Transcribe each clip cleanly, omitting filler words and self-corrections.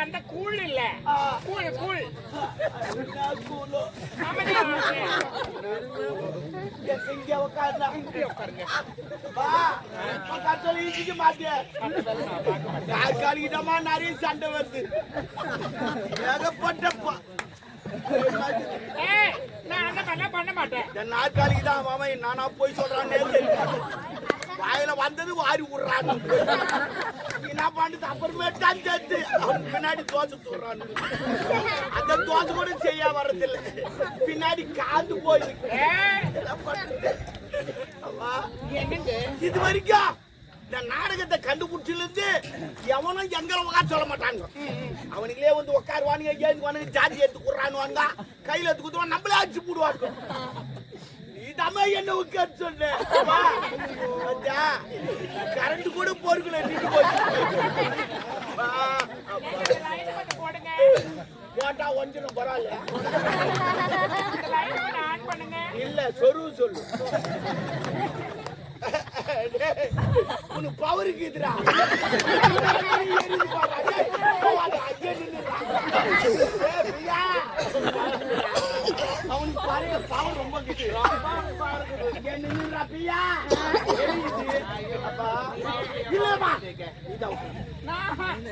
அந்த கூழ் இல்ல கூழ் கூழ் இங்க உட்காருங்க மாட்டியமா நிறைய சண்டை வருது ஏகப்பட்டப்பா நான் அந்த பண்ண பண்ண மாட்டேன் நாற்காலிக்கு தான் மாமா நானா போய் சொல்றான்னு வாயில வந்தது வாரி விடுறான்னு என்ன பண்ணுது அப்புறமேட்டான் சேர்த்து அவன் பின்னாடி தோசை சொல்றான்னு அந்த தோசை கூட செய்ய வர்றதில்லை பின்னாடி காந்து போயிருக்கு இது வரைக்கும் இந்த நாடகத்தை கண்டுபிடிச்சில இருந்து எவனும் எங்களை உட்கார சொல்ல மாட்டாங்க அவனுங்களே வந்து உட்காருவானுங்க ஏந்துவானுங்க ஜாதி எடுத்து குடுறானுவாங்க கையில எடுத்து குடுவான் நம்மளே அடிச்சு போடுவாங்க நீதாம என்ன உட்கார சொன்ன கரண்ட் கூட போருக்குள்ள நின்று போட்டா ஒன்றும் பரவாயில்ல இல்ல சொரு சொல்லு உனக்கு பவருக்கு இதுடா அவனுக்கு பாருங்க பவர் ரொம்ப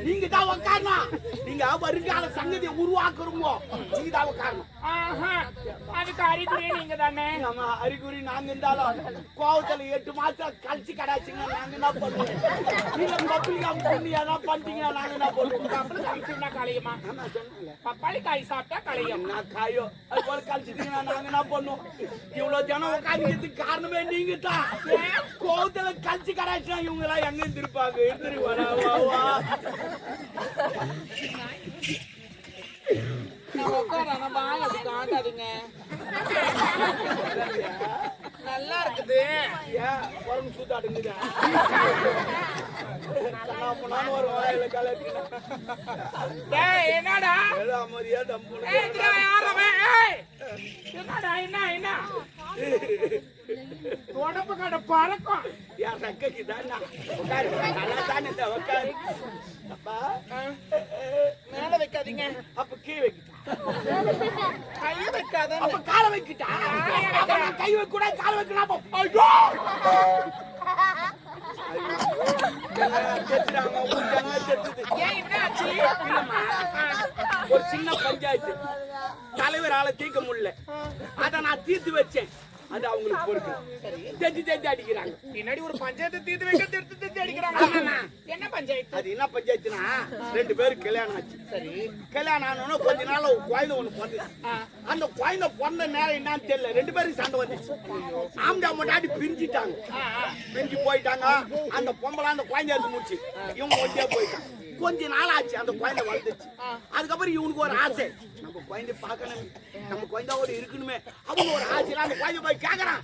நீங்க தான் உட்காரணும் நீங்க வருங்கால சங்கதியை உருவாக்குறோமோ நீங்க தான் உட்காரணும் அதுக்கு அறிகுறி நீங்க தானே ஆமா அறிகுறி நாங்க இருந்தாலும் கோவத்துல 8 மாசம் கழிச்சு கடாச்சிங்க நாங்க என்ன பண்ணுவோம் நீங்க பப்ளிக் பண்ணியா பண்ணிட்டீங்கன்னா நாங்க என்ன பண்ணுவோம் கலையுமா பப்பாளி காய் சாப்பிட்டா கலையும் நான் காயோ அது போல கழிச்சிட்டீங்கன்னா நாங்க என்ன பண்ணுவோம் இவ்வளவு ஜனம் உட்காந்துக்கிறதுக்கு காரணமே நீங்க தான் கோவத்துல கழிச்சு கடாச்சினா இவங்க எல்லாம் எங்க இருந்திருப்பாங்க இருந்துருவா காட்டாதீங்க நல்லா இருக்குது ஏன் உடம்பு சூத்தாடுங்க ஒரு வாயில என்னடா அமைதியா தம்பு என்னடா என்ன என்ன உடம்பு கடை பழக்கம் யார் நக்கைக்கு தானா உட்காரு நல்லா தானே இந்த உட்காரு அப்பா மேல வைக்காதீங்க அப்ப கீழே வைக்கிட்டா கைய வைக்காத அப்ப காலை வைக்கிட்டா கை வைக்க கூட காலை வைக்கலாம் ஐயோ ஒரு சின்ன பஞ்சாயத்து தலைவரால தீர்க்க முடியல அத நான் தீர்த்து வச்சேன் அது அவங்களுக்கு பொறுப்பு தெத்தி தெத்தி அடிக்கிறாங்க பின்னாடி ஒரு பஞ்சாயத்து தீர்த்து வைக்க தெத்தி அடிக்கிறாங்க என்ன பஞ்சாயத்து அது என்ன பஞ்சாயத்துனா 2 பேருக்கு கல்யாணம் ஆச்சு சரி கல்யாணம் ஆனோன்னா கொஞ்ச நாள் குழந்தை ஒண்ணு பிறந்துச்சு அந்த குழந்தை பிறந்த நேரம் என்னன்னு தெரியல 2 பேருக்கு சண்டை வந்துச்சு ஆம்டா முன்னாடி பிரிஞ்சுட்டாங்க பிரிஞ்சு போயிட்டாங்க அந்த பொம்பளை அந்த குழந்தை எடுத்து முடிச்சு இவங்க ஒண்டியா போயிட்டாங்க கொஞ்ச நாள் ஆச்சு அந்த குழந்தை வளர்ந்துச்சு அதுக்கப்புறம் இவனுக்கு ஒரு ஆசை நம்ம குழந்தை பார்க்கணும் நம்ம குழந்தையோட இருக்கணுமே அவங்க ஒரு ஆசையில அந்த குழந்தை போய் கேக்குறான்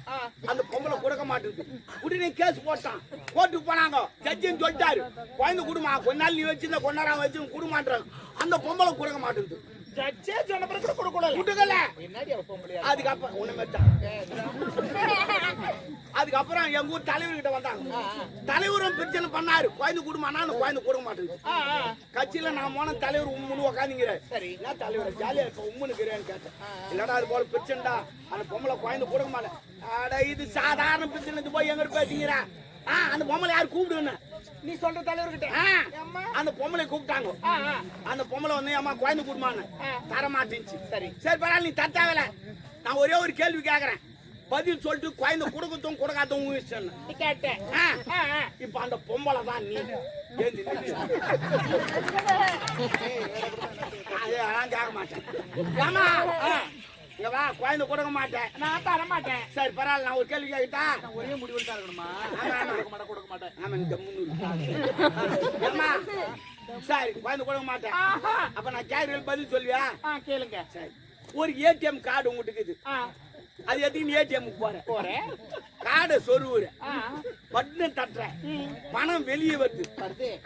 அந்த பொம்பளை கொடுக்க மாட்டேங்குது உடனே கேஸ் போட்டான் கோர்ட்டுக்கு போனாங்க ஜட்ஜின்னு சொல்லிட்டாரு குழந்தை கொடுமா கொஞ்ச நாள் நீ வச்சிருந்த கொஞ்ச நேரம் வச்சு கொடுக்க மாட்டாங்க அந்த பொம்பளை கொடுக்க மாட்டேங்குது ஜட்ஜே சொன்ன பிறகு கொடுக்கல கொடுக்கல என்னடி அவ பொம்பளையா அதுக்கப்புறம் ஒண்ணுமே தான் அதுக்கப்புறம் எங்க ஊர் தலைவர்கிட்ட வந்தாங்க தலைவரும் பிரச்சனை பண்ணாரு குழந்தை குடும்பம்னா அந்த குழந்தை கொடுக்க மாட்டேங்குது கட்சியில நான் போன தலைவர் உம்முன்னு உட்காந்துங்கிறாரு சரி என்ன தலைவர் ஜாலியா இருக்க உம்முனுக்குறேன்னு கேட்டேன் இல்லடா அது போல பிரச்சனைடா அந்த பொம்பளை குழந்தை கொடுக்க மாட்டேன் அட இது சாதாரண பிரச்சனை போய் எங்க பேசிக்கிறா அந்த பொம்பளை யாரு கூப்பிடுன்னு நீ சொல்ற தலைவர்கிட்ட அந்த பொம்பளை கூப்பிட்டாங்க அந்த பொம்பளை வந்து அம்மா குழந்தை குடுமான்னு தர மாட்டேன்ச்சு சரி சரி பரவாயில்ல நீ தட்டாவல நான் ஒரே ஒரு கேள்வி கேக்குறேன் பதில் சொல்லிட்டு குழந்தை கொடுக்கட்டும் கொடுக்காதவங்க கேட்டேன் இப்ப அந்த பொம்பளை தான் நீ அதெல்லாம் கேட்க மாட்டேன் இங்க வா குழந்தை கொடுக்க மாட்டேன் நான் தர மாட்டேன் சரி பரவாயில்ல நான் ஒரு கேள்வி கேட்டா ஒரே முடிவு தான் இருக்கணுமா கொடுக்க மாட்டேன் ஆமா இந்த 300 சரி குழந்தை கொடுக்க மாட்டேன் அப்ப நான் கேள்வி பதில் சொல்வியா கேளுங்க சரி ஒரு ஏடிஎம் கார்டு உங்ககிட்ட இருக்குது அது எதுக்கு ஏடிஎம்க்கு போறேன் காடை சொருவுறேன் பட்டன் தட்டுறேன் பணம் வெளியே வருது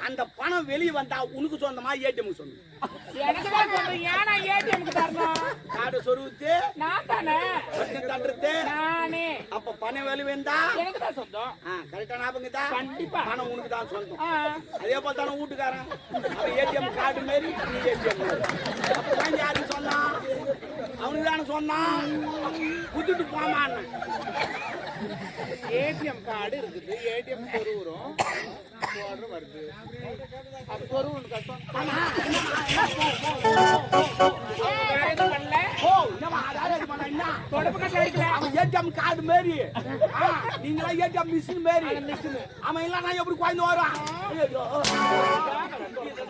அந்த பணம் வெளியே வந்தா உனக்கு சொந்தமா ஏடிஎம்க்கு சொந்தம் காடை சொருவுத்து நான் தானே பட்டன் தட்டுறது நானே அப்ப பணம் வேலை வேண்டா எனக்கு தான் சொந்தம். கரெக்டா ஞாபகம் தான் கண்டிப்பா. பணம் உனக்கு தான் சொந்தம். ஆ. அதே போல தானே வீட்டுக்காரன் அவன் ஏடிஎம் கார்டு மாரி நீ ஏடிஎம் அப்பதான் யாருக்கு சொன்னான் அவனுக்கு தானே சொன்னான் குத்துட்டு போமான்னு ஏடிஎம் கார்டு இருக்குது, ஏடிஎம் சொருவுறோம் வருது. அது சொருவுன்னு கஷ்டம். வேற எதுவும் பண்ணல. தொடப்பு கட்டல அடிக்கல. அவன் ஏடிஎம் கார்டு மாரி நீங்களா ஏடிஎம் மிஷின் மாரி அவன் இல்லைன்னா எப்படி குழந்தை வரும்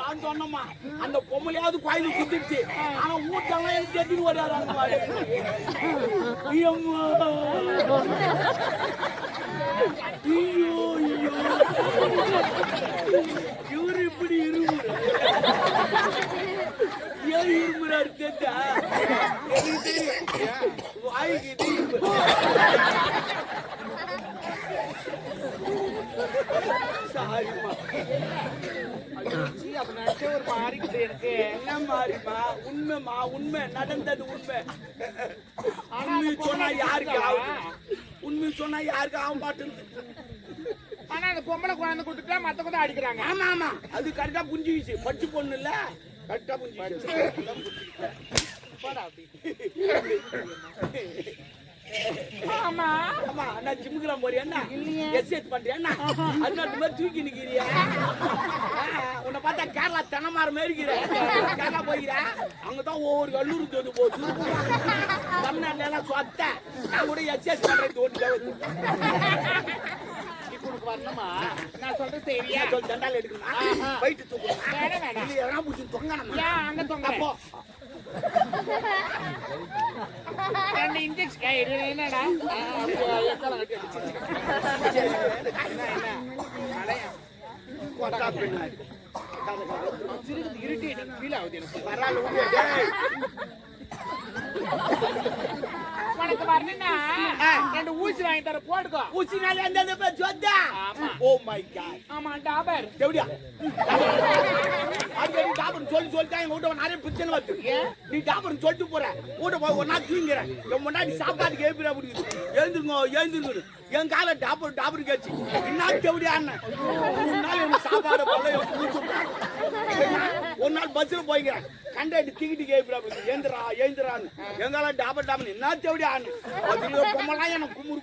நான் சொன்னம்மா அந்த பொம்மலையாவது குழந்தை குத்திடுச்சு அவன் ஊட்டெல்லாம் எனக்கு தெரிஞ்சு வராது ஐயோ ஐயோ இவரு இப்படி இருமுறாரு ஏன் இருமுறாரு கேட்டா எனக்கு தெரியும் வாய்க்கு தெரியும் சாரிம்மா அப்ப நினைச்ச ஒரு மாறிக்குது எனக்கு. என்ன மாறிமா உண்மைமா உண்மை நடந்தது உண்மை உண்மை சொன்னா யாருக்கு ஆகும் உண்மை சொன்னா யாருக்கு ஆக மாட்டேங்குது ஆனா அந்த பொம்பளை குழந்தை கொடுத்துட்டா மத்த கூட அடிக்கிறாங்க. ஆமா ஆமா அது கரெக்டா புரிஞ்சுக்கிச்சு பச்சு பொண்ணு இல்ல கரெக்டா புரிஞ்சுக்கிச்சு ஆமா ஆமா நான் ஜிம்முக்குற மாதிரி என்ன எக்ஸசைஸ் பண்றியா என்ன அதனால மாதிரி தூக்கி நிக்கிறியா உன்னை பார்த்தா கேரளா தென்னமார மாதிரி இருக்கிற கேரளா போய்கிற அங்கதான் ஒவ்வொரு கல்லூரி தோது போச்சு தமிழ்நாட்டுல எல்லாம் சொத்த நான் கூட எக்ஸசைஸ் பண்றேன் தோட்டு வரணுமா? நான் சொல்றேன் சரியா? சொல்லி தண்டால் எடுக்கணும் போயிட்டு தூக்கணும் வேணாம் வேணாம். இல்ல எவனா பிடிச்சி தொங்கணும் அங்க தொங்க அப்போ ரெண்டு இன்ஜெக்ஷன் என்னடா கொட்டா பின்னாடி இரிட்டேட்டிங் ஃபீல் ஆகுது எனக்கு. பரவாயில்ல உனக்கு வரணும்னா ரெண்டு ஊசி வாங்கி தர போட்டுக்கோ. ஊசினால அந்த பேர் சொத்தா ஆமா. ஓ மை காட் ஆமா டாபர். எப்படியா அது நீ டாபர் சொல்லிட்டா எங்க வீட்டுல நிறைய பிரச்சனை வருது நீ டாபர் சொல்லிட்டு போற வீட்டை போய் ஒரு நாள் தூங்குற என் முன்னாடி சாப்பாட்டுக்கு ஏப்பிடா பிடிக்குது எழுந்துருங்க என் கால டாபர் கேச்சு என்ன எப்படியா ஒரு நாள் எனக்கு சாப்பாடு போல ஒரு நாள் பஸ்ல போய்க்கிறேன் கண்டாடி டிக்கெட்டு கேப்பிடா எழுந்துறான்னு எங்கால டாபர் என்ன எப்படியா அதுல பொம்மலாம் எனக்கு குமுறு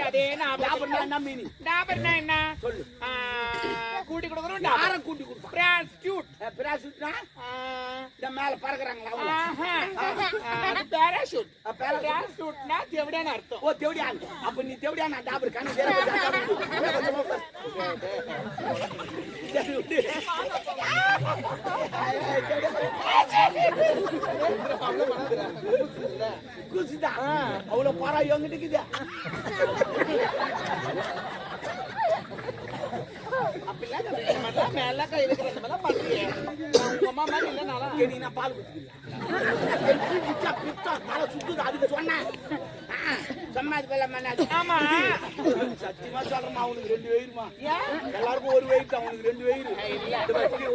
அதே டாபர்னா என்ன மீனிங் டாபர்னா என்ன சொல்லு கூட்டி கொடுக்குறோம். யாரை கூட்டி கொடுப்பா பிராஸ்டியூட். பிராசூட்னா இந்த மேல பறக்குறாங்களா அது பேராஷூட். பிராஸ்டியூட்னா தேவடியான அர்த்தம். ஓ தேவடியான் அப்ப நீ தேவடியான் டாபர் கண்ணு குசிதா அவ்வளவு பாரா எங்கிட்டு இருக்குதா மேல கை வைக்கிறது மேல பண்றீங்க. உங்க அம்மா மாதிரி இல்ல நல்லா நீ நான் பால் குடிக்கிறேன் சுத்துது அதுக்கு சொன்னேன் சம்மாதி பேல மண்ணாது ஆமா சத்தியமா சொல்றேன் அவனுக்கு 2 வயிறுமா எல்லாருக்கும் ஒரு வயிறு அவனுக்கு 2 வயிறு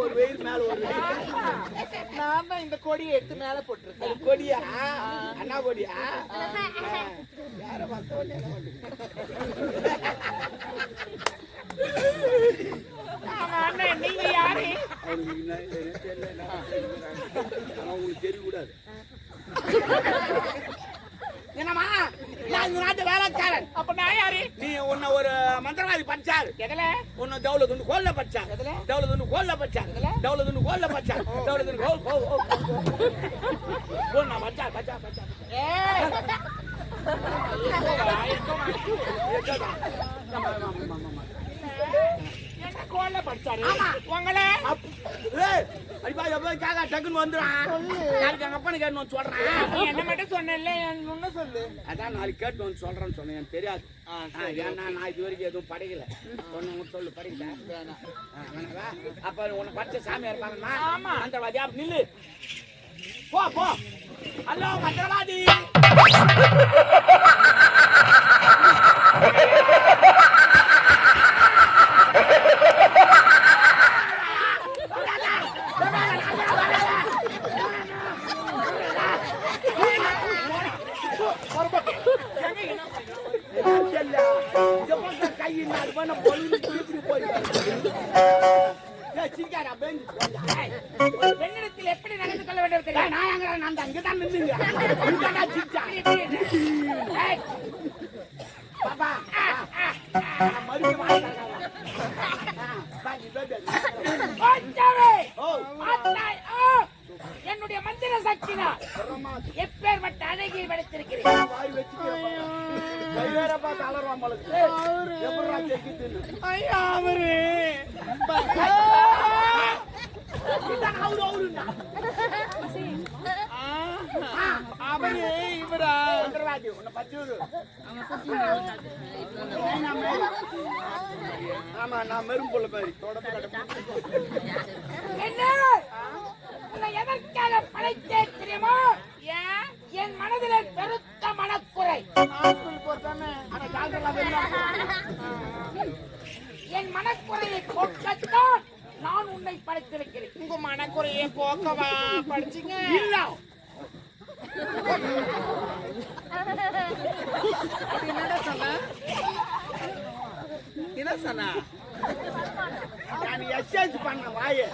ஒரு வயிறு மேல ஒரு வயிறு நான் தான் இந்த கொடியை எடுத்து மேல போட்டுருக்கேன். கொடியா அண்ணா கொடியா யார அண்ணன் நீங்க யாரு? உங்களுக்கு தெரியக்கூடாது என்னம்மா நான் இந்த நாட்டு வேலைக்காரன். அப்ப நான் யாரு? நீ உன்னை ஒரு மந்திரவாதி படிச்சாரு எதுல? உன்னை தௌலதுன்னு கோல்ல படிச்சார் தௌலதுன்னு கோல்ல படிச்சார் தௌலதுன்னு கோல்ல படிச்சார் தௌலதுன்னு கோல் நான் படிச்சா என்ன கோல்ல படிச்சாரு உங்கள? அடிப்பா எவ்வளவு கேக்கா டக்குன்னு வந்துடும் நாளைக்கு எங்க அப்பனு கேட்டு வந்து சொல்றேன். நீ என்ன மட்டும் சொன்னல என்ன சொல்லு. அதான் நாளைக்கு கேட்டு வந்து சொல்றேன்னு சொன்னேன் எனக்கு தெரியாது. ஏன்னா நான் இது வரைக்கும் எதுவும் படிக்கல சொன்ன சொல்லு படிக்கல அப்ப உனக்கு படிச்ச சாமியா இருப்பாங்கன்னா மந்திரவாதி அப்ப நில்லு போ ஹலோ மந்திரவாதி நான் பண்ண பொழுது இப்படி போயிட்டேன். சிரிக்காடா பேஞ்சு பெண்ணிடத்தில் எப்படி நடந்து கொள்ள வேண்டும் தெரியும்? நான் எங்க நான் அங்கதான் நின்னுங்க சிரிச்சா பாப்பா மறுபடியும் என்னுடைய மந்திர சக்தினா எப்பேற்பட்ட அழகியை படைத்திருக்கிறேன். ஆமா நான் மெரும் போல மாதிரி என்ன உன்னை எதற்காக படைத்தேன் தெரியுமா? என் மனதிலே பெருத்த மனக்குறை. என் மனக்குறையை போக்கத்தான் நான் உன்னை படைத்திருக்கிறேன். உங்க மனக்குறையை போக்கவா படிச்சீங்க? இல்ல என்ன சொன்னா? நான் எக்ஸசைஸ் பண்ண வாயே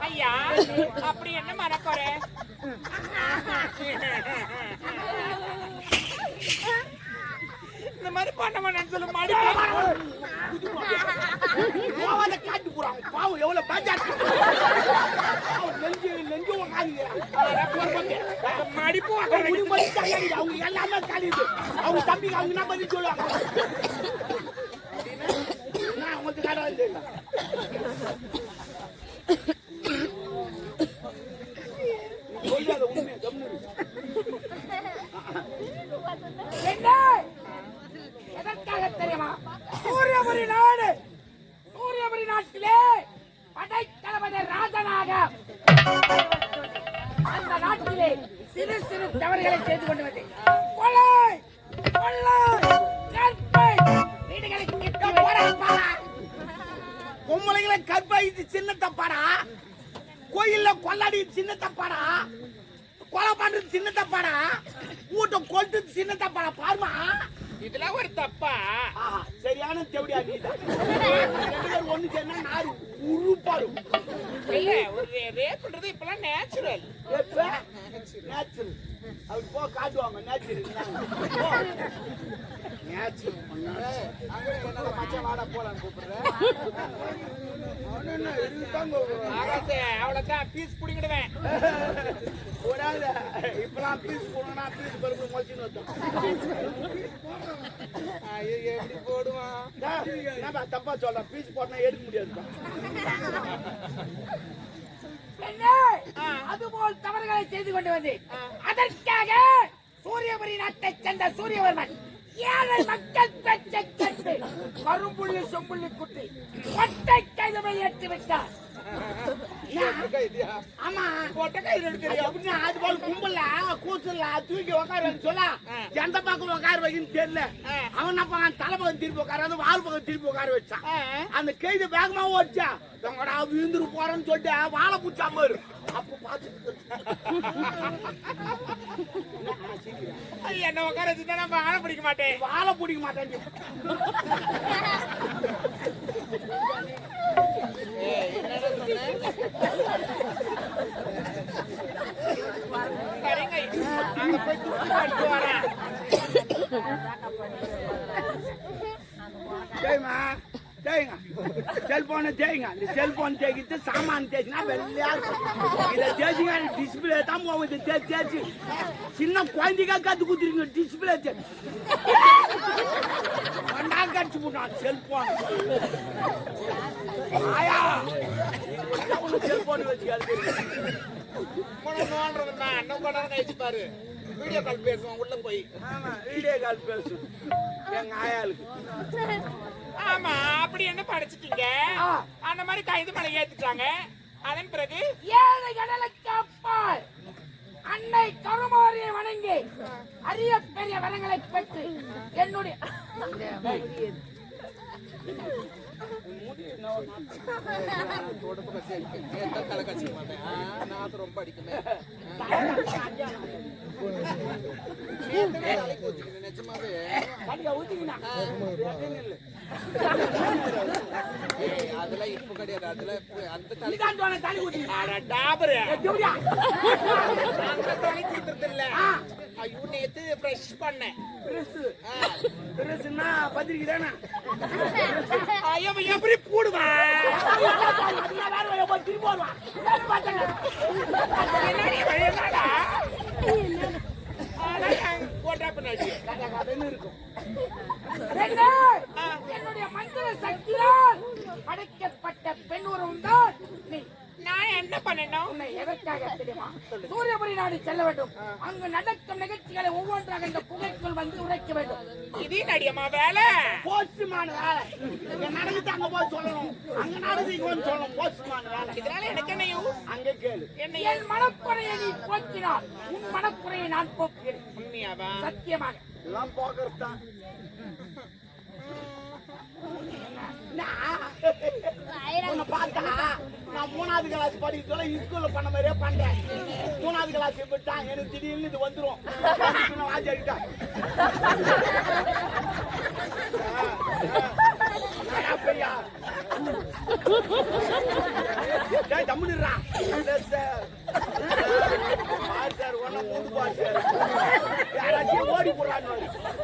ஐயா அப்படி என்ன மனக்குறை? இந்த மாதிரி பண்ண மாட்டேன்னு சொல்லு மாடி காட்டு போறான் பாவம் எவ்வளவு பாஜாட்டு நெஞ்சு மடிப்பு அவங்க எல்லாமே காலிது அவங்க தம்பிக்கு அவங்க என்ன பண்ணி சொல்லுவாங்க அவங்களுக்கு கடவுள் தெரியல சொல்லாத உண்மை என்ன எதற்காக தெரியுமா? சூரியபுரி நாடு, சூரியபுரி நாட்டிலே படைத்தளபதி ராஜனாக அந்த நாட்டிலே சிறு சிறு தவறுகளை செய்து கொண்டு வந்தேன். கொலை, கொள்ளை, கற்பை, வீடுகளை கிட்ட போறப்பா. பொம்பளைங்களை கற்பழித்து சின்ன தப்பாடா, கோயில்ல கொள்ளாடி சின்ன தப்பாடா, கொலை பண்றது சின்ன தப்பாடா, வீட்டை கொல்றது சின்ன தப்பாடா. பாருமா இதெல்லாம் ஒரு தப்பா? சரியான தேவடியா நீதான் ஒண்ணு சேர்ந்தா நாடு உருப்பாரு. இல்ல ஒரு ரேப்ன்றது இப்பெல்லாம் நேச்சுரல். நேச்சுரல் அது போ காட்டுவாங்க நேச்சுரல் நேச்சுரல் மச்சா வாடா போலான்னு கூப்பிடுறேன். அவ்வளவுதான் பீஸ் புடிங்கிடுவேன். இப்பெல்லாம் பீஸ் போனா பீஸ் பருப்பு மொழிச்சுன்னு வந்தோம். எப்படி போடுவான்? தப்பா சொல்ற பீஸ் போட்டா எடுக்க முடியாது. அதுபோல் தவறுகளை செய்து கொண்டு வந்தேன். அதற்காக சூரியபுரி நாட்டை சேர்ந்த சூரியவர்மன் ஏழை மக்கள் பேச்சை கேட்டு கரும்புள்ளி சொம்புள்ளி குட்டி கொட்டை கைது ஏற்றி விட்டார். ஆமா கொட்டை கைது எடுத்து அது போல கும்பல கூச்சல தூக்கி உட்கார சொல்ல எந்த பக்கம் உட்கார வைக்கன்னு தெரியல. அவன் என்ன பண்ணான், தலை பக்கம் திருப்பி உட்கார வால் பக்கம் திருப்பி உட்கார வச்சான். அந்த கைது வேகமா ஓடிச்சா உங்களோட விழுந்துரு போறேன்னு சொல்லிட்டு வாழை பூச்சா பாரு. அப்ப பாத்துட்டு என்ன உட்கார வச்சுதான் நான் வாழை பிடிக்க மாட்டேன். வாழை பிடிக்க மாட்டேன். சரிங்க அங்க போய் தூக்கி போட்டு வரேன். சரிம்மா சரிங்க செல்போனை தேய்ங்க. இந்த செல்போன் தேய்க்கிட்டு சாமான் தேய்ச்சினா வெள்ளையா இருக்கும். இதை தேய்ச்சிங்க டிஸ்பிளே தான் போகுது. தேய்ச்சி சின்ன குழந்தைக்கா கத்து குத்துறீங்க டிஸ்பிளே தேய்ச்சி கடிச்சு போட்டான் செல்போன். ஆயா செல்போன் வச்சு பாரு வீடியோ கால் பேசுவோம் உள்ள போய். ஆமா வீடியோ கால் பேசும் எங்க ஆயாளுக்கு. ஆமா அப்படி என்ன படிச்சிட்டீங்க? அந்த மாதிரி கைது மலை ஏத்துட்டாங்க. அதன் பிறகு ஏழை கடலுக்கு அப்பால் அன்னை கருமாரியை வணங்கி அரிய பெரிய வரங்களை பெற்று என்னுடைய ரொம்ப அடிக்குமே நிஜமாவே அதெல்லாம் இப்ப கிடையாது. அதுல அந்த தலை ஊத்தி ஐயோ நேத்து ஃப்ரெஷ் பண்ணேன். பத்திரிக்கை தானே ஐயோ எப்படி போடுவேன் போட்டா பின்னாடி என்னுடைய மந்திர சக்தியால் படைக்கப்பட்ட பெண் உருவம் தான் நீ. நான் என்ன பண்ணணும்? உன்னை எதற்காக தெரியுமா? சூரியபுரி நாடு செல்ல வேண்டும். அங்கு நடக்கும் நிகழ்ச்சிகளை ஒவ்வொன்றாக இந்த குகைக்குள் வந்து உரைக்க வேண்டும். இதே நடிகமா வேலை. போஸ்ட்மான வேலை. இங்க நடக்குது அங்க போய் சொல்லணும், அங்க நடக்குது இங்க வந்து சொல்லணும். போஸ்ட்மான வேலை. இதனால எனக்கு என்ன யூஸ்? அங்க கேளு. என்ன என் மனக்குறையை நீ போக்கினால் உன் மனக்குறையை நான் போக்குகிறேன். உண்மையாவா? சத்தியமாக. எல்லாம் போக்குறது தான். உன்னை பார்த்தா நான் 3வது கிளாஸ் படிக்கிறதுல ஸ்கூல்ல பண்ண மாதிரியே பண்றேன். 3வது கிளாஸ் விட்டா எனக்கு திடீர்னு இது வந்துரும். வாஜி அடிட்டா பெரியா தம்முடுறா சார் ஒன்ன மூந்து பாரு யாராச்சும் ஓடி போடுறாங்க.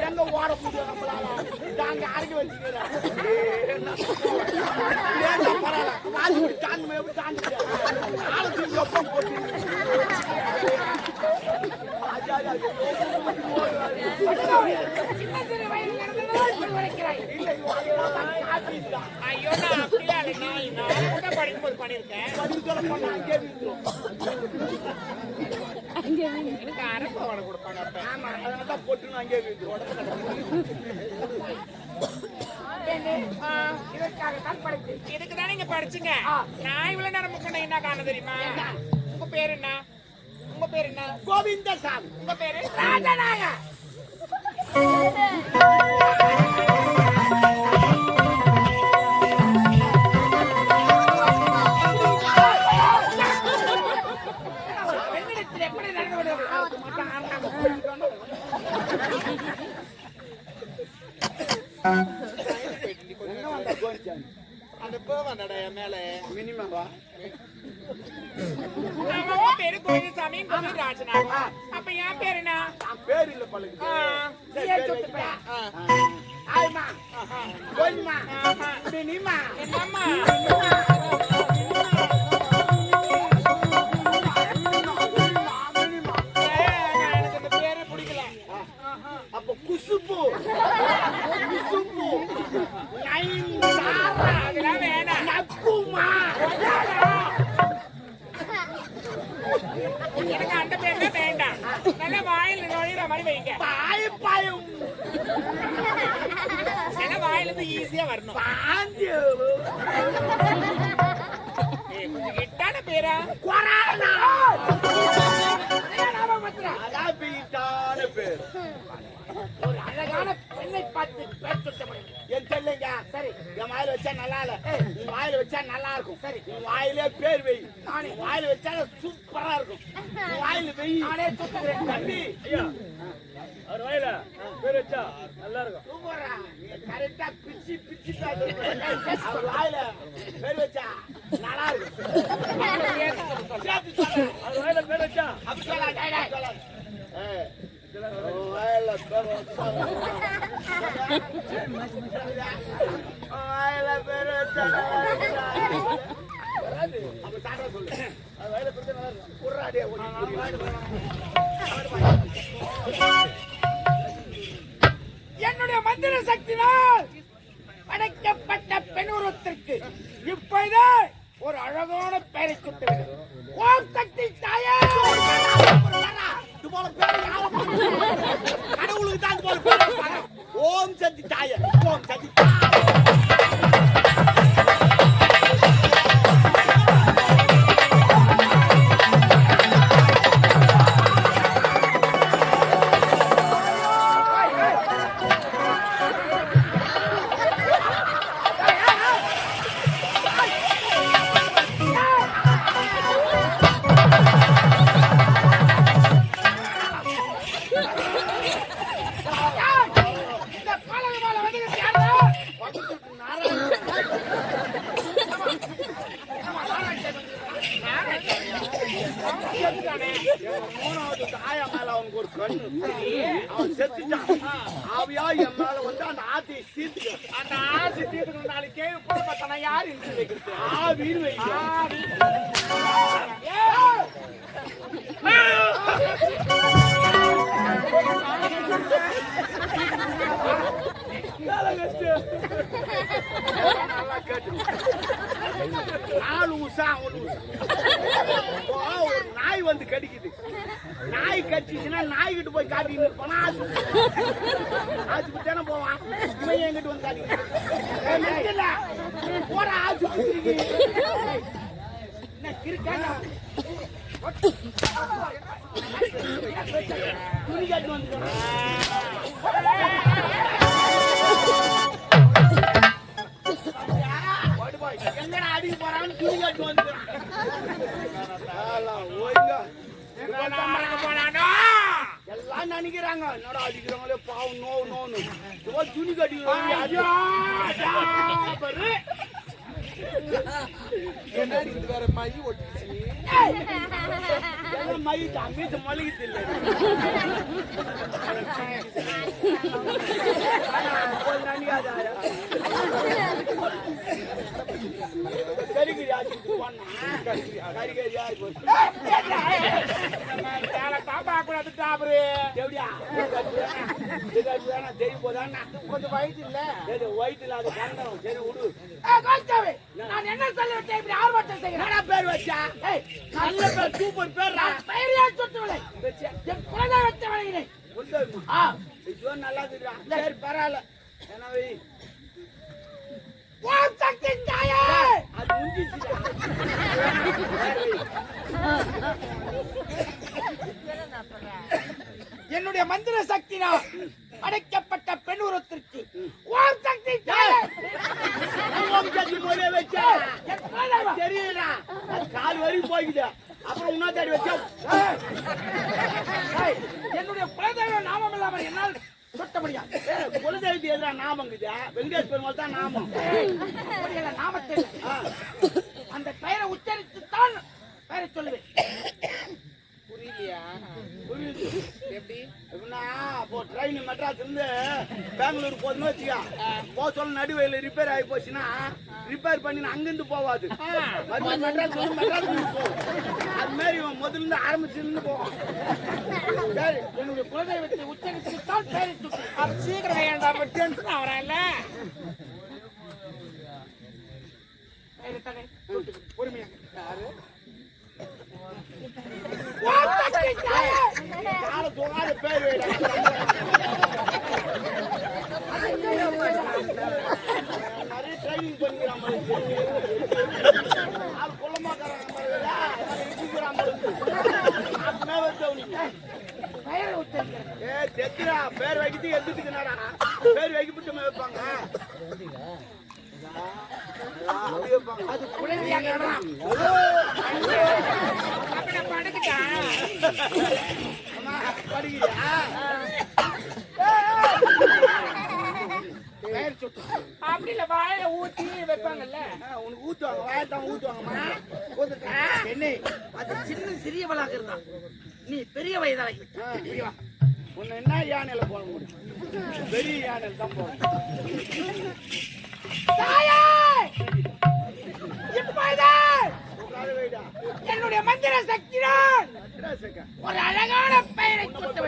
எங்க ஓட முடியும் நம்மளால? நாங்க அரைக்க வச்சுக்கிறோம். ஐயோ நான் அப்படியே நான் கூட படிக்கும்போது பண்ணிருக்கேன். எனக்கு அரப்ப வடை கொடுப்பாங்க. ஆமா அதனாலதான் போட்டு அங்கே இதுக்கு தானே இங்க படிச்சுங்க. நான் இவ்வளவு நேரம் முக்கண்ண என்ன காண தெரியுமா? உங்க பேர் என்ன? உங்க பேர் என்ன? கோவிந்தசாமி. உங்க பேரு? ராஜநாயக. எப்படி நடந்து விடுவது? அந்த போவாண்டா என் மேல மினிமம் உங்க பேரு கோவிந்தசாமி, உங்க பேரு ராஜநாயகா. அப்ப என் பேர் என்ன? பேர் இல்ல பழகுது. ஆய்மா கோயிமா மினிமா என்னம்மா? எனக்கு அந்த பேரு பிடிக்கல. அப்ப குசுப்பு குசுப்பு அதெல்லாம் வேணாம். நக்குமா எனக்கு அந்த பேர்ல வேண்டாம். நல்ல வாயில நுழையிற மாதிரி வைங்க. பாய் பாயும் ஏன்னா வாயில இருந்து ஈஸியா வரணும். பாஞ்சு கொஞ்சம் கிட்டான பேரா? கொரானா அதான் பீட்டான பேர். ஒரு அழகான பெண்ணை பார்த்து பேர் சொல்ல முடியும். என் சொல்லுங்க. சரி, என் வாயில வச்சா நல்லா இல்ல, நீ வாயில வச்சா நல்லா இருக்கும். சரி, நீ வாயிலே பேர் வை. நானே வாயில வச்சா சூப்பரா இருக்கும். நீ வாயில வை. நானே சுத்துகிறேன். தம்பி ஐயா அவர் வாயில பேர் வச்சா நல்லா இருக்கும். சூப்பரா நீ கரெக்டா பிச்சி பிச்சி அவர் வாயில பேர் வச்சா நல்லா இருக்கும். அவர் வாயில பேர் வச்சா அப்படி சொல்லாத. வாயில பேர் வச்சா வாயில பேர் வச்சா அப்ப சாட்டா சொல்லு. அது வாயில பேர் நல்லா இருக்கும். குர்ராடியா என்னுடைய மந்திர சக்தினால் படைக்கப்பட்ட பெண்ணுருவத்திற்கு இப்பொழுது ஒரு அழகான பெயரை சுட்டுவிடு. ஓம் சக்தி தாயே. இது போல பேர் யாரும் கடவுளுக்கு தான் இது போல பேர் வைப்பாங்க. ஓம் சக்தி தாயே, ஓம் சக்தி செத்துட்டானே. எங்க மூணாவது தாயா மேல அவனுக்கு ஒரு கண்ணு. அவன் செத்துட்டான். ஆவியா என் மேல வந்து அந்த ஆத்தையை சீர்த்து அந்த ஆசை தீர்த்துக்கணும். நாளைக்கு கேள்வி போட பார்த்தானா யாரு இருந்து வைக்கிறது? ஆவின்னு வைக்க. ஆவி. நல்லா கேட்டு. 4 உஷா 1 உஷா. இப்போ ஒரு நாய் வந்து கடிக்குது. நாய் கடிச்சுன்னா நாய்கிட்ட போய் காட்டிட்டு இருப்பானா ஆஸ்பத்திரி தானே போவான். இவன் என்கிட்ட வந்து காட்டிக்கிட்டு போற ஆஸ்பத்திரிக்கு துணி கட்டி வந்து எங்கடா அடிக்க போறான்னு துணி கட்டி வந்து போனானோ எல்லாம் நினைக்கிறாங்க என்னடா அடிக்கிறவங்களே பாவம் நோன்னு துணி கட்டி என்ன இது வேற மை ஒட்டிச்சு மயி மீது மொழிகிட்டு இல்லை கறிகறி ஆச்சு கறிகறி ஆகி பாப்பா கூட சாப்பிடு. எப்படியா தெரிய போதான்னா கொஞ்சம் வயசு இல்ல. வயிற்றுல அது கண்டனம் சரி விடு. நான் என்ன சொல்ல விட்டேன் இப்படி ஆர்வத்தை செய்கிறேன்? என்னடா பேர் வச்சா நல்ல பேர் சூப்பர் பேர் பெயரையா சுட்டுவிலை என் குழந்தை வச்ச வழங்கினேன். ஐயோ நல்லா இருக்குடா சரி பரவாயில்ல எனவே ஓம் சக்தி தாயே அது முடிஞ்சிச்சுடா என்னுடைய மந்திர சக்தினால் அடைக்கப்பட்ட பெண் உருவத்திற்கு ஓம் சக்தி தாயே ஓம் சக்தி மொழியை வச்சா என் குழந்தை தெரியலடா அது கால் வரைக்கும் போய்க்குது அப்புறம் உன்னாத்தாடி வச்சா என்னுடைய குலதெய்வ நாமம் இல்லாமல் என்னால் சுட்ட முடியாது. குலதெய்வத்துக்கு எதிராக நாமங்குது வெங்கடேஷ் பெருமாள் தான் நாமம் நாமத்தை அந்த பெயரை உச்சரித்துத்தான் பெயரை சொல்லுவேன். புரியலையா புரியுது எப்படி எப்படின்னா இப்போ ட்ரெயின் மெட்ராஸ் இருந்து பெங்களூர் போதுன்னு வச்சுக்கா போக சொல்ல நடுவையில் ரிப்பேர் ஆகி போச்சுன்னா ரிப்பேர் பண்ணி அங்கிருந்து போவாது மறுபடியும் மெட்ராஸ் வந்து மெட்ராஸ் போகும் அது மாதிரி இவன் முதல்ல ஆரம்பிச்சிருந்து போவான் சரி என்னுடைய குலதெய்வத்தை உச்சரித்துத்தான் பெயரை சுட்டு அது சீக்கிரம் வேண்டாம். டென்ஷன் ஆகிறான்ல. பெயரை தானே பொறுமையாக யாரு ஓம் சக்தி தாயே கால தோகாத பேர் வைடா நிறைய ட்ரைனிங் பண்ணிக்கிறான் ஆள் குள்ளமாக்காரன் பெயரை உச்சரிக்கிறேன். ஏ தெத்துடா பேர் வைக்கிட்டு எதுக்குனாடா பேர் வைக்கப்பட்டு வைப்பாங்க அது குழந்தையாக இருக்கலாம். அப்ப நான் படுத்துட்டேன். படிக்கிறியா பெயர் சுட்டு அப்படி இல்ல வாயில ஊத்தி வைப்பாங்கல்ல. உனக்கு ஊத்துவாங்க வாயத்தான் ஊத்துவாங்கம்மா ஊத்துட்டா என்ன அது சின்ன சிறியவளாக இருந்தா நீ பெரிய வயதாகி உன்னை என்ன யானையில போட முடியும் பெரிய யானையில தான் போகணும் தாயே இப்போது உட்கார வைடா என்னுடைய மந்திர சக்தியால் ட்ரெஸ்ஸுக்கு ஒரு அழகான பெயரை சுட்டு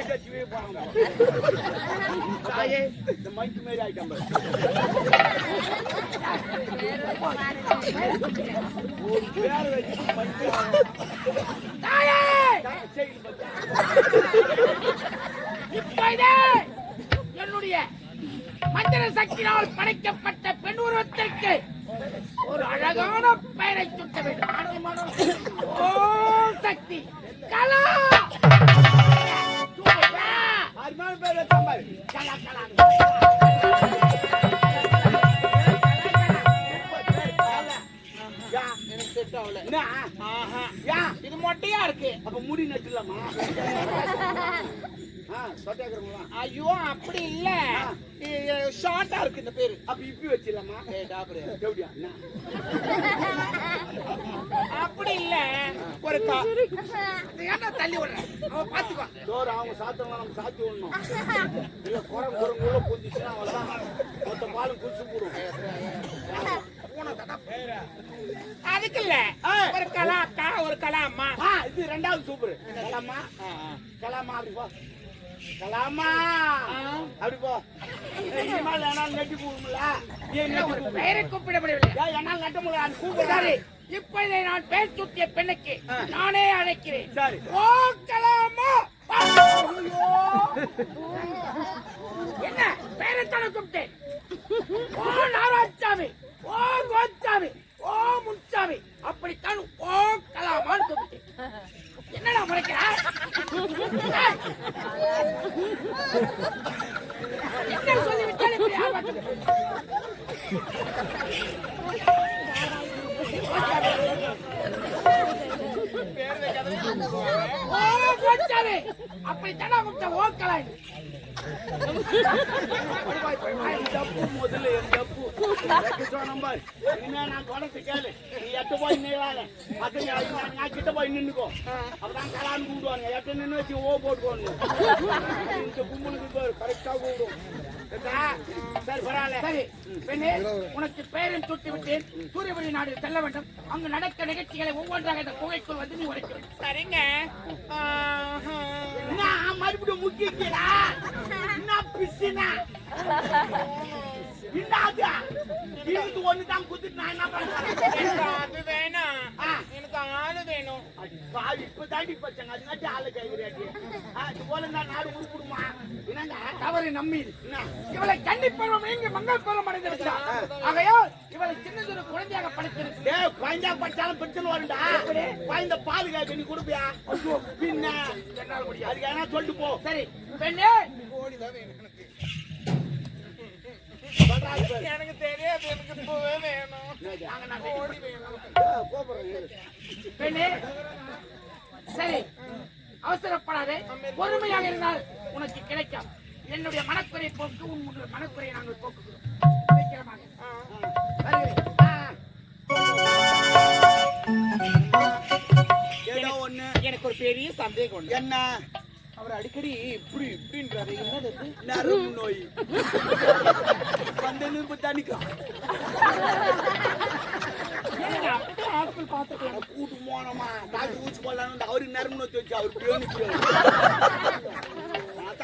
தாயே இந்த மைக்கு மாரி ஆயிட்டான் பேர் வச்சு மைக்கு தாயே சரி இப்போது என்னுடைய மந்திர சக்தியால் படைக்கப்பட்ட பெண் உருவத்திற்கு ஒரு அழகான பெயரை சுட்ட வேண்டும். ஓம் சக்தி கலா அருமையான பேர் வச்சான் பாரு கலா கலா யா எனக்கு செட் ஆகல என்ன ஆஹா ஏன் இது மொட்டையா இருக்கு. அப்ப முடி நட்டுலாமா? சொட்டாக்கிறோங்களா? ஐயோ அப்படி இல்ல, ஷார்ட்டா இருக்கு இந்த பேரு. அப்ப இப்பி வச்சிடலாமா? எப்படியா என்ன? அப்படி இல்ல, ஒரு ஏன்னா தள்ளி விடுறேன், அவன் பாத்துக்குவான். டோர் அவங்க சாத்தவங்க நம்ம சாத்தி விடணும். இல்ல குரங்குள்ள பூந்துச்சுன்னா அவெல்லாம் மொத்த பாலும் குடிச்சு போடும். அதுக்கு இல்ல, ஒரு கலா அக்கா, ஒரு கலா அம்மா. இது ரெண்டாவது சூப்பர். கலாமா கலாமா அப்படி போ. கலாமா அப்படி போ. இனிமேல் என்னால் நெட்டி போடும்ல. ஒரு பெயரை கூப்பிட முடியவில்லை. என்னால் நட்ட முடியல. அது கூப்பிடு. சரி, இப்பொழுது நான் பேர் சுட்டிய பெண்ணுக்கு நானே அழைக்கிறேன். சரி. ஓ கலாமா. என்ன பேரத்தான கூப்பிட்டேன்? ஓ நாராயணசாமி, ஓ கோச்சாமி, ஓ முன்சாமி, அப்படித்தான் ஓ கலாமான்னு கூப்பிட்டேன். என்னடா முறைக்கிற? என்ன சொல்லிவிட்டால் இப்படி ஆபாட்டுது? ஓ கோச்சாமி, அப்படித்தானா கூப்பிட்ட? ஓ கலாய் முதல்ல என் தப்பு. நம்பர் இனிமே நான் தொடர்ந்து கேளு. நீ எட்டு போய் நில்லாத. நான் கிட்ட போய் நின்னுக்கோ. அப்பதான் கலான்னு கூப்பிடுவாங்க. எட்டு நின்று வச்சு ஓ போட்டுக்கோங்க. இந்த கும்பலுக்கு கரெக்டா கூப்பிடும். சரி பரவாயில்ல. சரி பெண்ணே, உனக்கு பெயரும் சுட்டி விட்டேன். சூரியபுரி நாடு செல்ல வேண்டும். அங்கு நடக்க நிகழ்ச்சிகளை ஒவ்வொன்றாக இந்த குகைக்குள் வந்து நீ உரைக்க வேண்டும். சரிங்க. என்ன மறுபடியும் முக்கிக்கிறா? என்ன பிசினா? இது ஒண்ணுதான் குத்துட்டு நான் என்ன பண்றேன்? அது வேணாம், எனக்கு ஆளு வேணும். இப்ப தாண்டி பச்சாங்க. அதுக்காட்டி ஆளு கைவிடாட்டி இது போல நான் நாடு உருப்பிடுமா? என்னங்க தவறு நம்மீது. இவளை கண்டிப்பருவம் இங்கு மங்கள் பருவம் அடைந்திருக்கிறார். ஆகையால் இவளை சின்னதொரு குழந்தையாக படைத்திருக்கிறார். குழந்தையா படிச்சாலும் பிரச்சனை வரும்டா. குழந்தை பாதுகாக்க நீ கொடுப்பியா? பின்ன என்னால் முடியாது. அதுக்கு என்ன சொல்லிட்டு போ. சரி பெண்ணே, எனக்கு தெரியாது, எனக்கு இப்பவே வேணும். ஓடி வேணும். பெண்ணே, சரி அவசரப்படாதே, பொறுமையாக இருந்தால் உனக்கு கிடைக்கும். என்னுடைய மனக்குறை போக்கு உன்னுடைய மனக்குறையை நாங்கள் போக்குகிறோம். சீக்கிரமாக வருகிறேன். ஏதோ ஒண்ணு எனக்கு ஒரு பெரிய சந்தேகம் உண்டு. என்ன? அவர் அடிக்கடி இப்படி இப்படின்றாரு, என்னது அது? நரம்பு நோய் வந்து நிற்பு தணிக்கும். ஏங்க, அப்படியே ஹாஸ்பிட்டல் பார்த்துக்கலாம். கூட்டு போனோமா டாக்டர் ஊசி போடலான்னு அவருக்கு நரம்பு நோய் வச்சு அவருக்கு பேணிக்கு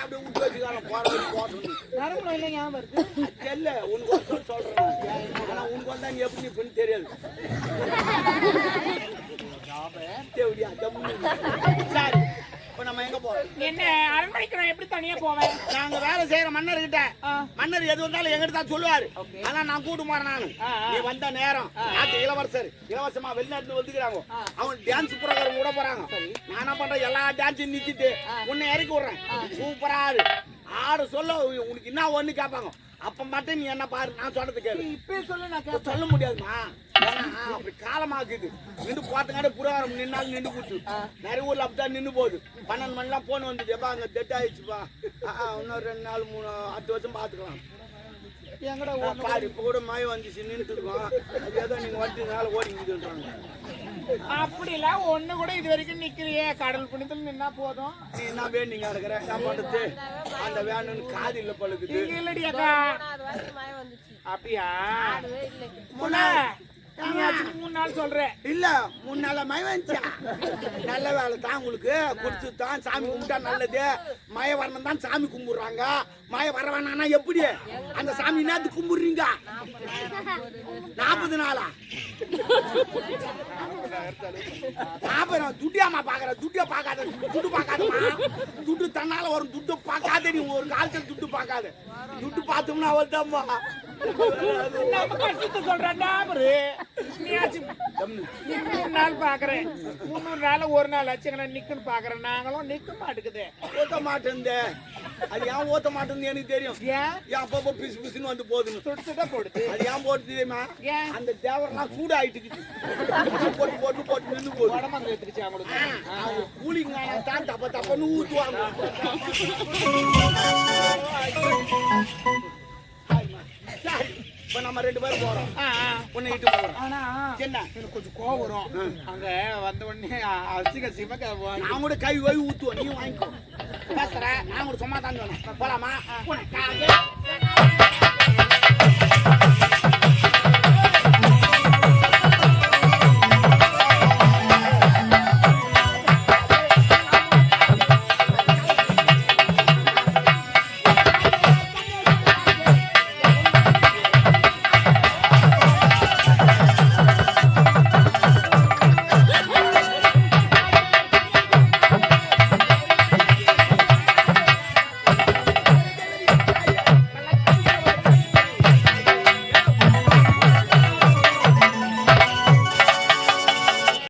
அப்படியே விட்டு வச்சுக்கான போடணும். நரம்பு நோயில ஞாபகம் வருது. தெரியல உனக்கு ஒரு சொல்றேன். ஆனா உனக்கு வந்தா நீ எப்படி நிற்புன்னு தெரியாது. சரி, இப்ப நம்ம எங்க போறோம்? என்ன அரண்மனைக்கு நான் எப்படி தனியா போவேன்? நாங்க வேலை செய்யற மன்னர் கிட்ட மன்னர் எது வந்தாலும் எங்கிட்ட தான் சொல்லுவாரு. ஆனா நான் கூட்டு போறேன். நானு நீ வந்த நேரம் நாட்டு இளவரசர் இலவசமா வெளிநாட்டுல வந்துக்கிறாங்க. அவன் டான்ஸ் ப்ரோகிராம் விட போறாங்க. நான் என்ன பண்றேன், எல்லா டான்ஸையும் நிறுத்திட்டு உன்னை இறக்கி விடுறேன். சூப்பரா ஆடு சொல்ல உனக்கு என்ன ஒண்ணு கேட்பாங்க. அப்ப மட்டும் நீ என்ன பாரு, நான் சொல்றது கேளு. இப்ப சொல்லு, நான் சொல்ல முடியாதுமா. அப்படி காலமாக்குது. நின்று போட்டங்காட புறாரம் நின்னாலும் நின்று போச்சு. நிறைய ஊர்ல அப்படித்தான் நின்று போகுது. 12 மணிலாம் போன் வந்தது. எப்பா அங்க டெட் ஆயிடுச்சுப்பா. இன்னொரு 2 நாள் 3 10 வருஷம் பாத்துக்கலாம். எங்கடா பாரு இப்ப கூட மழை வந்துச்சு நின்றுட்டு இருக்கோம். அது ஏதோ நீங்க வந்துனால ஓடிங்குதுன்றாங்க. அப்படில ஒண்ணு கூட இது வரைக்கும் நிக்கிறியே, கடல் புனிதல் நின்னா போதும். நீ என்ன வேணுங்க இருக்கிற நான் பண்றது? அந்த வேணும்னு காது இல்ல பழுக்குது. இல்லடி அக்கா. அப்படியா? 3 நாள் சொல்றேன். இல்ல 3 நாளா மழை வந்துச்சா? நல்ல வேலை தான் உங்களுக்கு குடிச்சு தான் சாமி கும்பிட்டா நல்லது. மழை வரணும் தான் சாமி கும்பிடுறாங்க. மழை வர வேணாம்னா எப்படி அந்த சாமி நேத்து கும்பிடுறீங்க? 40 நாளா? 40 துட்டியாமா பாக்குற? துட்டியா பாக்காத, துட்டு பாக்காதமா. துட்டு தன்னால வரும். துட்டு பாக்காத நீ ஒரு காலத்துல துட்டு பாக்காத. துட்டு பார்த்தோம்னா அவள் தான்மா நம்ம கஷ்டத்தை சொல்றான்டா அவரு. நீயாச்சும் நீ 3 நாள் பாக்குறேன், 300 நாள் ஒரு நாள் ஆச்சுங்களா நிக்குன்னு பாக்குறேன். நாங்களும் நிக்க மாட்டேங்குது. ஓத்த மாட்டேன். அது ஏன் ஓத்த மாட்டேன்னு எனக்கு தெரியும். ஏன் ஏன் அப்பப்போ பிசு பிசுன்னு வந்து போகுதுன்னு. சுடுசுட போடுது. அது ஏன் போட்டு தெரியுமா? ஏன் அந்த தேவரெல்லாம் சூடாயிட்டு போட்டு போட்டு போட்டு நின்று போகுது. உடம்பு எடுத்துக்கிச்சு அவங்களுக்கு. கூலிங் தான் தப்ப தப்பன்னு ஊத்துவாங்க. சரி, இப்ப நம்ம 2 பேரும் போறோம். உன்னை இட்டு போறோம். ஆனா என்ன எனக்கு கொஞ்சம் கோவம் வரும். அங்க வந்த உடனே அசிங்க நான் கூட கை வாய் ஊத்துவோம், நீ வாங்கிக்கோ. பேசுற நான் கூட சும்மா தான் சொன்னேன். போலாமா?